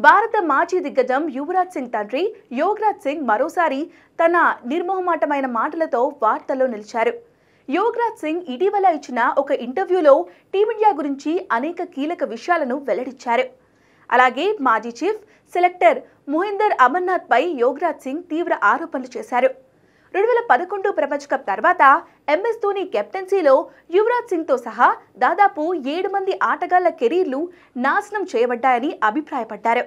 భారత మాజీ దిగ్గజం యువరాజ్ సింగ్ తండ్రి యోగరాజ్ సింగ్ మరోసారి తన నిర్మోహమాటమైన మాటలతో వార్తల్లో నిలిచారు. యోగరాజ్ సింగ్ ఇటీవల ఇచ్చిన ఒక ఇంటర్వ్యూలో టీమిండియా గురించి అనేక కీలక విషయాలను వెల్లడించారు. అలాగే మాజీ చీఫ్ సెలెక్టర్ మోహిందర్ అమర్నాథ్ పై యోగరాజ్ సింగ్ తీవ్ర ఆరోపణలు చేశారు. 2011 ప్రపంచ కప్ తర్వాత MS ధోని కెప్టెన్సీలో యువరాజ్ సింగ్తో సహా దాదాపు 7 మంది ఆటగాళ్ల కెరీర్లు నాశనం చేయబడ్డాయని అభిప్రాయపడ్డారు.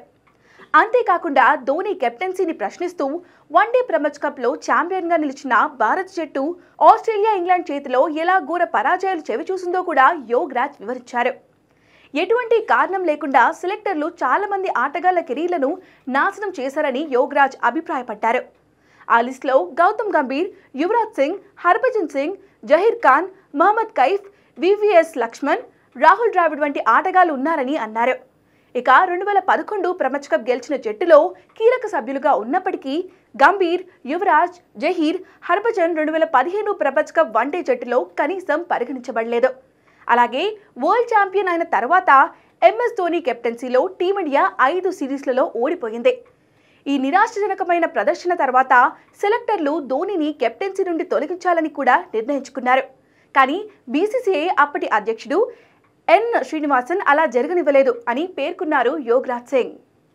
అంతేకాకుండా ధోని కెప్టెన్సీని ప్రశ్నిస్తూ వన్డే ప్రపంచ కప్లో ఛాంపియన్గా నిలిచిన భారత జట్టు ఆస్ట్రేలియా, ఇంగ్లాండ్ చేతిలో ఎలా ఘోర పరాజయాలు చవిచూసిందో కూడా యోగరాజ్ వివరించారు. ఎటువంటి కారణం లేకుండా సెలెక్టర్లు చాలా మంది ఆటగాళ్ల కెరీర్లను నాశనం చేశారని యోగరాజ్ అభిప్రాయపడ్డారు. ఆ లిస్టులో గౌతమ్ గంభీర్, యువరాజ్ సింగ్, హర్భజన్ సింగ్, జహీర్ ఖాన్, మహమ్మద్ కైఫ్, VVS లక్ష్మణ్, రాహుల్ ద్రావిడ్ వంటి ఆటగాళ్లు ఉన్నారని అన్నారు. ఇక 2011 ప్రపంచ కప్ గెలిచిన జట్టులో కీలక సభ్యులుగా ఉన్నప్పటికీ గంభీర్, యువరాజ్, జహీర్, హర్భజన్ 2015 ప్రపంచ కప్ వన్డే జట్టులో కనీసం పరిగణించబడలేదు. అలాగే వరల్డ్ ఛాంపియన్ అయిన తర్వాత MS ధోని కెప్టెన్సీలో టీమిండియా 5 సిరీస్లలో ఓడిపోయింది. ఈ నిరాశజనకమైన ప్రదర్శన తర్వాత సెలెక్టర్లు ధోనిని కెప్టెన్సీ నుండి తొలగించాలని కూడా నిర్ణయించుకున్నారు. కానీ BCCI అప్పటి అధ్యక్షుడు N శ్రీనివాసన్ అలా జరగనివ్వలేదు అని పేర్కొన్నారు యోగరాజ్ సింగ్.